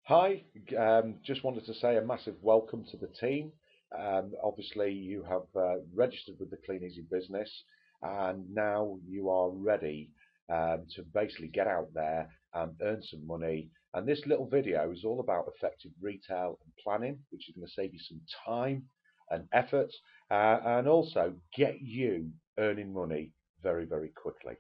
Hi, just wanted to say a massive welcome to the team. Obviously, you have registered with the Clean Easy business, and now you are ready to basically get out there and earn some money. And this little video is all about effective retail and planning, which is going to save you some time and effort, and also get you earning money very, very quickly.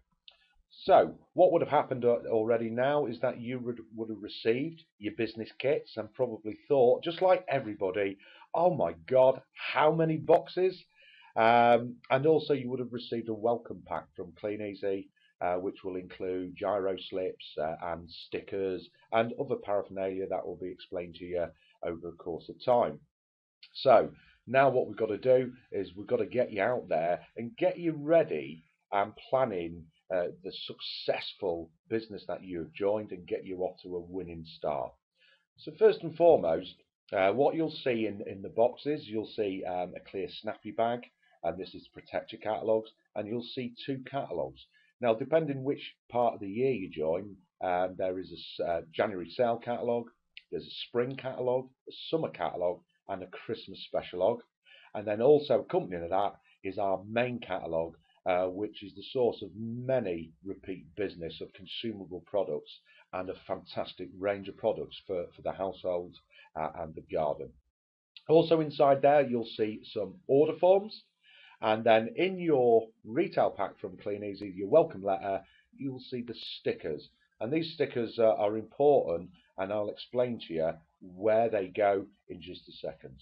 So, what would have happened already now is that you would have received your business kits and probably thought, just like everybody, oh my God, how many boxes? And also, you would have received a welcome pack from Clean Easy, which will include gyro slips and stickers and other paraphernalia that will be explained to you over the course of time. So now what we've got to do is we've got to get you out there and get you ready and planning the successful business that you have joined and get you off to a winning start. So first and foremost, what you'll see in the boxes, you'll see a clear snappy bag, and this is to protect your catalogues, and you'll see two catalogues. Now, depending which part of the year you join, there is a January sale catalogue, there's a spring catalogue, a summer catalogue, and a Christmas specialogue. And then also accompanying that is our main catalogue, which is the source of many repeat business of consumable products and a fantastic range of products for the household and the garden. Also inside there, you'll see some order forms. And then in your retail pack from Clean Easy, your welcome letter, you'll see the stickers. And these stickers are important, and I'll explain to you where they go in just a second.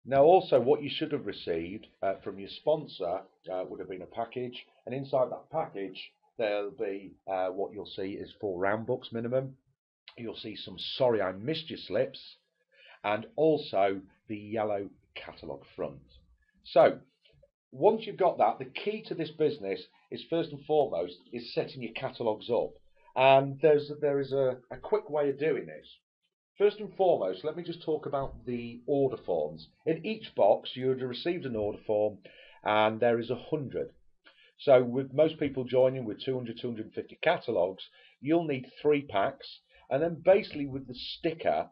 Now, also, what you should have received from your sponsor would have been a package, and inside that package, there'll be what you'll see is 4 round books minimum. You'll see some sorry I missed you slips, and also the yellow catalogue front. So, once you've got that, the key to this business is first and foremost is setting your catalogues up, and there is a quick way of doing this. First and foremost, let me just talk about the order forms. In each box, you would have received an order form, and there is 100. So, with most people joining with 200, 250 catalogues, you'll need 3 packs. And then, basically, with the sticker,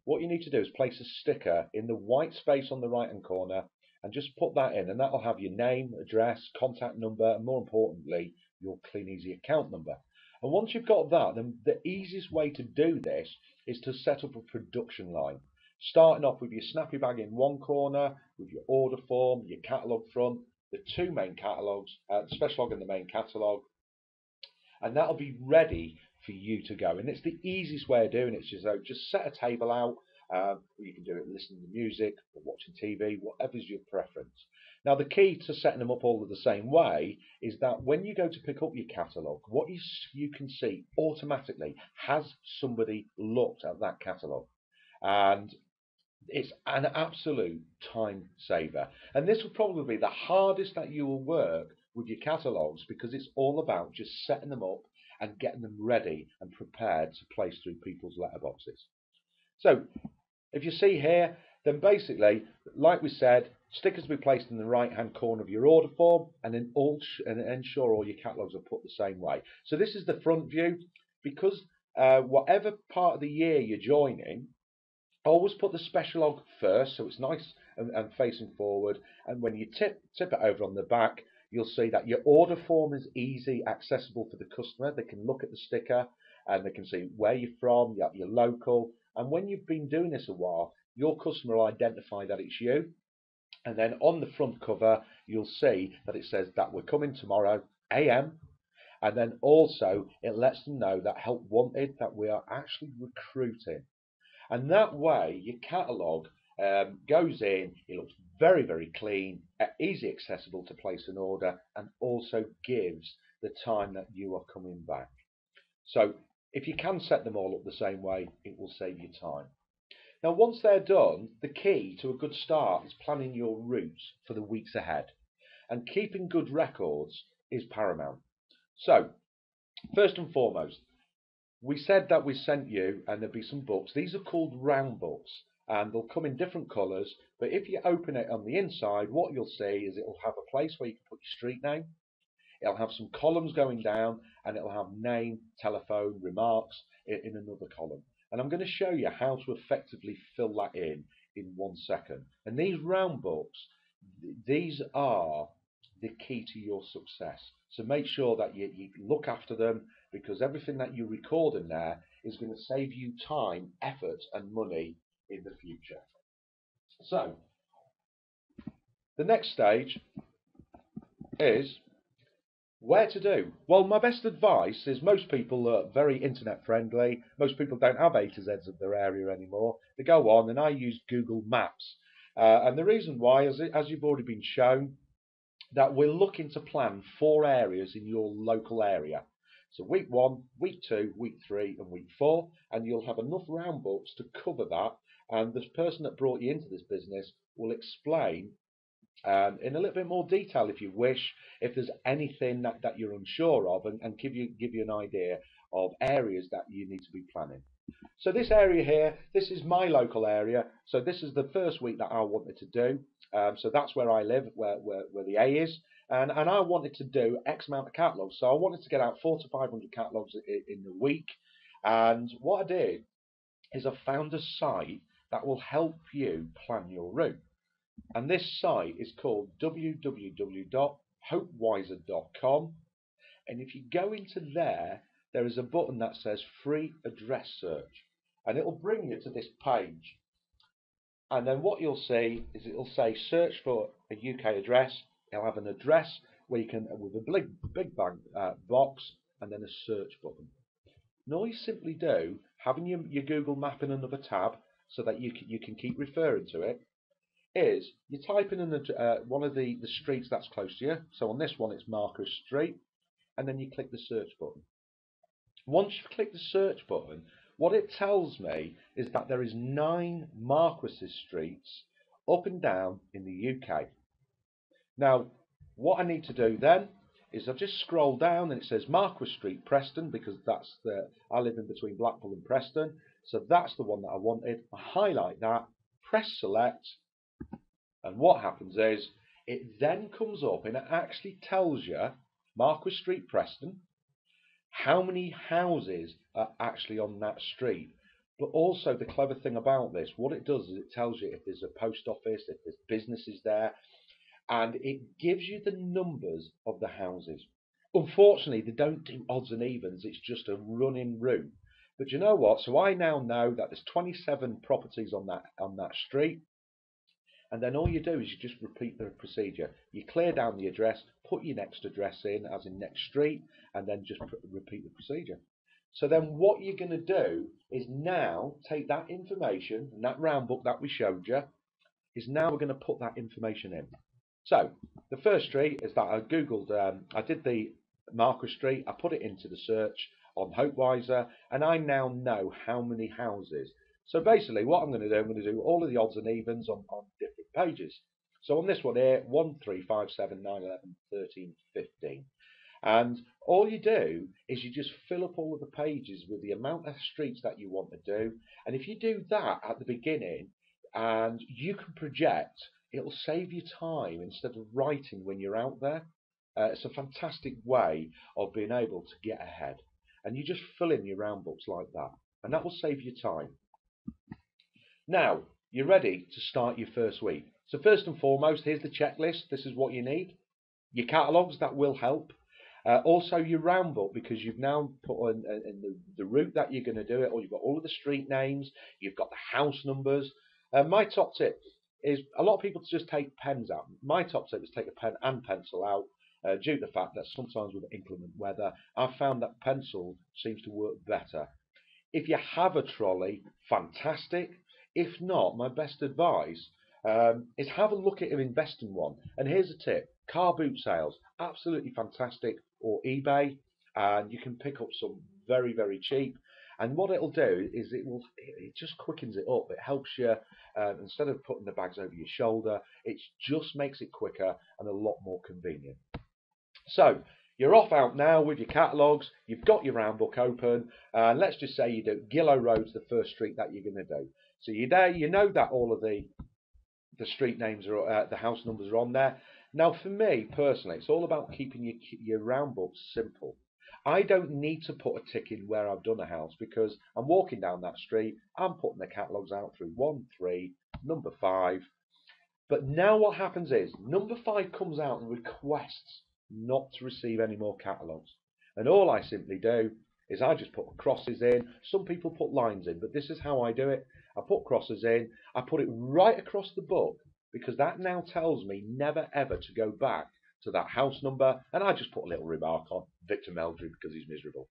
what you need to do is place a sticker in the white space on the right hand corner and just put that in, and that'll have your name, address, contact number, and more importantly, your Clean Easy account number. And once you've got that, then the easiest way to do this is to set up a production line. Starting off with your snappy bag in one corner, with your order form, your catalogue front, the two main catalogues, the specialog and the main catalogue, and that'll be ready for you to go. And it's the easiest way of doing it. So just set a table out. You can do it listening to music or watching TV, whatever's your preference. Now, the key to setting them up all the same way is that when you go to pick up your catalogue, what you can see automatically, has somebody looked at that catalogue? And it's an absolute time saver. And this will probably be the hardest that you will work with your catalogues because it's all about just setting them up and getting them ready and prepared to place through people's letterboxes. So if you see here, then basically, like we said, stickers will be placed in the right hand corner of your order form and then ensure all your catalogues are put the same way. So this is the front view because whatever part of the year you're joining, always put the specialog first so it's nice and facing forward, and when you tip it over on the back, you'll see that your order form is easy accessible for the customer. They can look at the sticker and they can see where you're from, your local, and when you've been doing this a while, your customer will identify that it's you. And then on the front cover, you'll see that it says that we're coming tomorrow AM, and then also it lets them know that help wanted, that we are actually recruiting. And that way, your catalogue goes in, it looks very, very clean, easy accessible to place an order, and also gives the time that you are coming back. So if you can set them all up the same way, it will save you time. Now, once they're done, the key to a good start is planning your routes for the weeks ahead. And keeping good records is paramount. So, first and foremost, we said that we sent you, and there'll be some books. These are called round books, and they'll come in different colours. But if you open it on the inside, what you'll see is it'll have a place where you can put your street name. It'll have some columns going down, and it'll have name, telephone, remarks in another column. and I'm going to show you how to effectively fill that in 1 second. And these round books, these are the key to your success. So make sure that you look after them, because everything that you record in there is going to save you time, effort, and money in the future. So the next stage is where to do. Well, my best advice is most people are very internet friendly. Most people don't have A to Z's of their area anymore. They go on, and I use Google Maps. And the reason why, as you've already been shown, that we're looking to plan 4 areas in your local area. So week 1, week 2, week 3 and week 4, and you'll have enough round books to cover that, and the person that brought you into this business will explain in a little bit more detail, if you wish, if there's anything that you're unsure of, and give you an idea of areas that you need to be planning. So this area here, this is my local area. So this is the first week that I wanted to do. So that's where I live, where the A is, and I wanted to do X amount of catalogues. So I wanted to get out 400 to 500 catalogues in the week. And what I did is I found a site that will help you plan your route. And this site is called www.hopewiser.com. And if you go into there, there is a button that says free address search, and it will bring you to this page. And then what you'll see is it'll say search for a UK address. It'll have an address where you can, with a big blank box, and then a search button. And all you simply do, having your Google map in another tab so that you can keep referring to it, is you type in one of the streets that's close to you. So on this one it's Marcus Street, and then you click the search button. Once you click the search button, what it tells me is that there is 9 Marquis streets up and down in the UK. Now, what I need to do then is I just scroll down, and it says Marquis Street, Preston, because I live in between Blackpool and Preston. So that's the one that I wanted. I highlight that, press select, and what happens is it then comes up and it actually tells you Marquis Street, Preston, how many houses are actually on that street. But also the clever thing about this, what it does is it tells you if there's a post office, if there's businesses there, and it gives you the numbers of the houses. Unfortunately, they don't do odds and evens, it's just a running route. But you know what? So I now know that there's 27 properties on that street. And then all you do is you just repeat the procedure. You clear down the address, put your next address in, as in next street, and then just repeat the procedure. So then what you're going to do is now take that information, and that round book that we showed you, is now we're going to put that information in. So the first street is that I googled, I did the Marquis Street, I put it into the search on HopeWiser, and I now know how many houses. So basically what I'm going to do, I'm going to do all of the odds and evens on different pages. So on this one here, 1, 3, 5, 7, 9, 11, 13, 15. And all you do is you just fill up all of the pages with the amount of streets that you want to do. And if you do that at the beginning, and you can project, it'll save you time instead of writing when you're out there. It's a fantastic way of being able to get ahead. And you just fill in your round books like that, and that will save you time. Now, you're ready to start your first week. So first and foremost, here's the checklist. This is what you need. Your catalogues, that will help. Also your round book, because you've now put in the route that you're going to do it, or you've got all of the street names, you've got the house numbers. My top tip is, a lot of people just take pens out. My top tip is take a pen and pencil out, due to the fact that sometimes with inclement weather, I've found that pencil seems to work better. If you have a trolley, fantastic. If not, my best advice is have a look at invest in one. And here's a tip: car boot sales, absolutely fantastic, or eBay, and you can pick up some very, very cheap. And what it'll do is it just quickens it up. It helps you, instead of putting the bags over your shoulder, it just makes it quicker and a lot more convenient. So you're off out now with your catalogues, you've got your round book open, and let's just say you do Gillow Road's the first street that you're going to do. So you're there, you know that all of the street names are, the house numbers are on there. Now for me personally, it's all about keeping your round books simple. I don't need to put a tick in where I've done a house because I'm walking down that street, I'm putting the catalogues out through 1, 3, number 5. But now what happens is number 5 comes out and requests not to receive any more catalogues. And all I simply do is I just put crosses in. Some people put lines in, but this is how I do it. I put crosses in, I put it right across the book because that now tells me never ever to go back to that house number, and I just put a little remark on Victor Meldrew because he's miserable.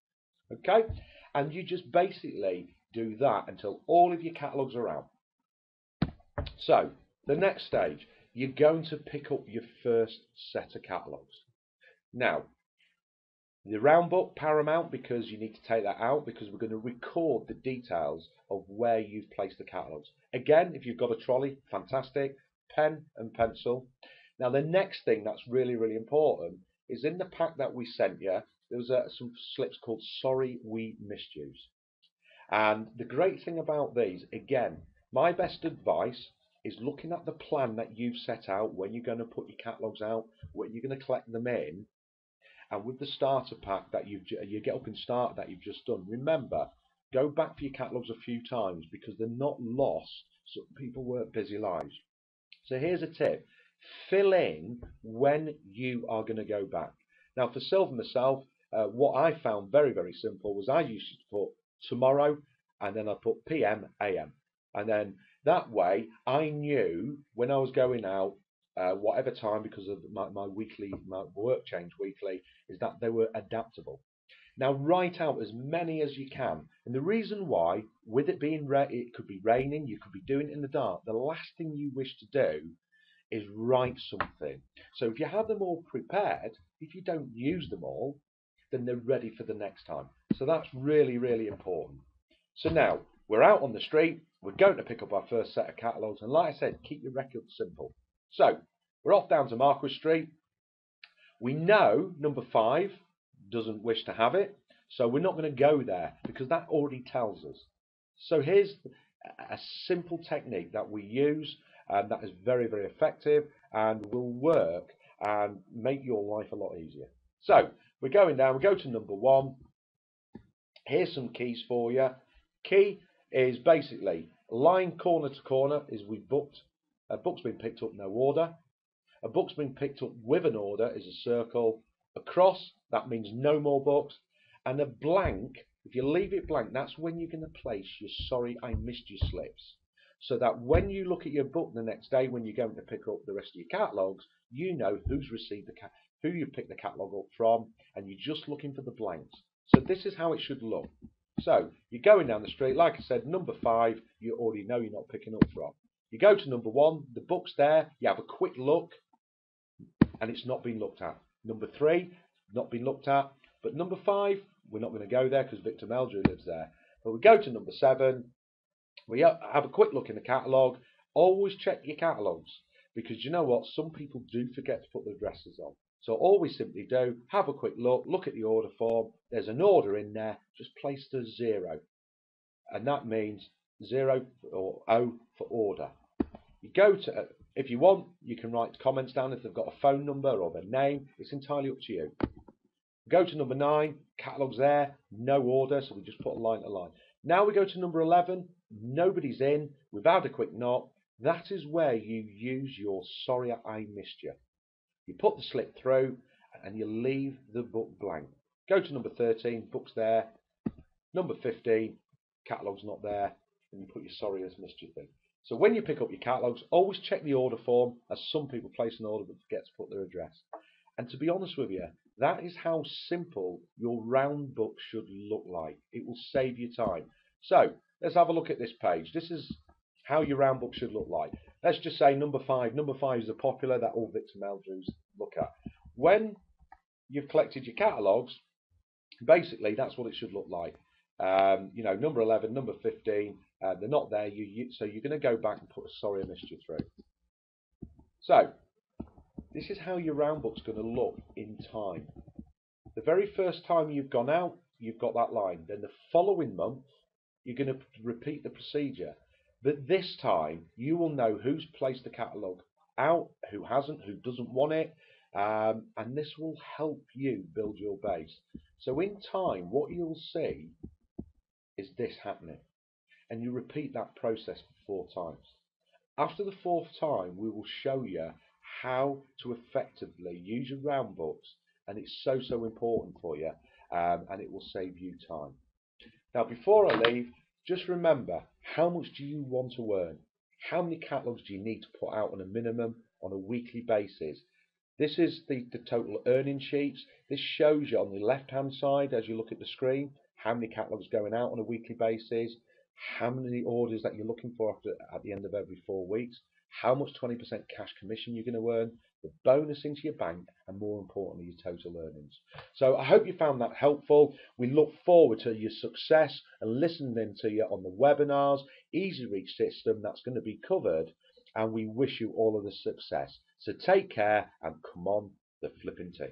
Okay? And you just basically do that until all of your catalogues are out. So, the next stage, you're going to pick up your first set of catalogues. Now, the round book, paramount, because you need to take that out because we're going to record the details of where you've placed the catalogues. Again, if you've got a trolley, fantastic, pen and pencil. Now, the next thing that's really, really important is in the pack that we sent you, there was some slips called Sorry We Missed You. And the great thing about these, again, my best advice is looking at the plan that you've set out when you're going to put your catalogues out, when you're going to collect them in, and with the starter pack that you get up and start that you've just done. Remember, go back for your catalogues a few times because they're not lost. So people work busy lives. So here's a tip: fill in when you are going to go back. Now, for Silver myself, what I found very, very simple was I used to put tomorrow, and then I put PM, AM, and then that way I knew when I was going out, whatever time, because of my work change weekly, is that they were adaptable. Now write out as many as you can, and the reason why, with it being it could be raining, you could be doing it in the dark. The last thing you wish to do is write something. So if you have them all prepared, if you don't use them all, then they're ready for the next time. So that's really, really important. So now we're out on the street, we're going to pick up our first set of catalogues, and like I said, keep your records simple. So we're off down to Marquis Street. We know number 5 doesn't wish to have it, so we're not going to go there because that already tells us. So here's a simple technique that we use that is very, very effective and will work and make your life a lot easier. So we're going down, we go to number 1. Here's some keys for you. Key is basically line corner to corner is we booked. A book's been picked up, no order. A book's been picked up with an order is a circle. A cross, that means no more books. And a blank, if you leave it blank, that's when you're going to place your sorry I missed you slips. So that when you look at your book the next day, when you're going to pick up the rest of your catalogues, you know who's received who you picked the catalogue up from, and you're just looking for the blanks. So this is how it should look. So you're going down the street, like I said, number 5, you already know you're not picking up from. You go to number 1, the book's there, you have a quick look, and it's not been looked at. Number 3, not been looked at. But number 5, we're not going to go there because Victor Meldrew lives there. But we go to number 7, we have a quick look in the catalogue. Always check your catalogues because you know what? Some people do forget to put their addresses on. So all we simply do, have a quick look at the order form. There's an order in there, just place the 0. And that means 0 or O for order. You go to, if you want, you can write comments down if they've got a phone number or their name. It's entirely up to you. Go to number 9, catalogue's there, no order, so we just put a line to line. Now we go to number 11, nobody's in, we've had a quick knock. That is where you use your sorry I missed you. You put the slip through and you leave the book blank. Go to number 13, book's there. Number 15, catalogue's not there, and you put your sorry as missed you thing. So when you pick up your catalogues, always check the order form, as some people place an order but forget to put their address. And to be honest with you, that is how simple your round book should look like. It will save you time. So let's have a look at this page. This is how your round book should look like. Let's just say number 5. Number 5 is a popular that all Victor Meldrews look at. When you've collected your catalogues, basically that's what it should look like. You know, number 11, number 15, they're not there. So you're going to go back and put a sorry I missed you through. So this is how your round book's going to look in time. The very first time you've gone out, you've got that line. Then the following month, you're going to repeat the procedure. But this time, you will know who's placed the catalogue out, who hasn't, who doesn't want it. And this will help you build your base. So in time, what you'll see is this happening, and you repeat that process for 4 times. After the 4th time, we will show you how to effectively use your round books, and it's so important for you, and it will save you time. Now, before I leave, just remember, how much do you want to earn? How many catalogues do you need to put out on a minimum on a weekly basis? This is the total earning sheets. This shows you on the left hand side as you look at the screen how many catalogues going out on a weekly basis, how many orders that you're looking for at the end of every 4 weeks, how much 20% cash commission you're going to earn, the bonus into your bank, and more importantly, your total earnings. So I hope you found that helpful. We look forward to your success and listening to you on the webinars, Easy Reach system that's going to be covered, and we wish you all of the success. So take care and come on the flipping team.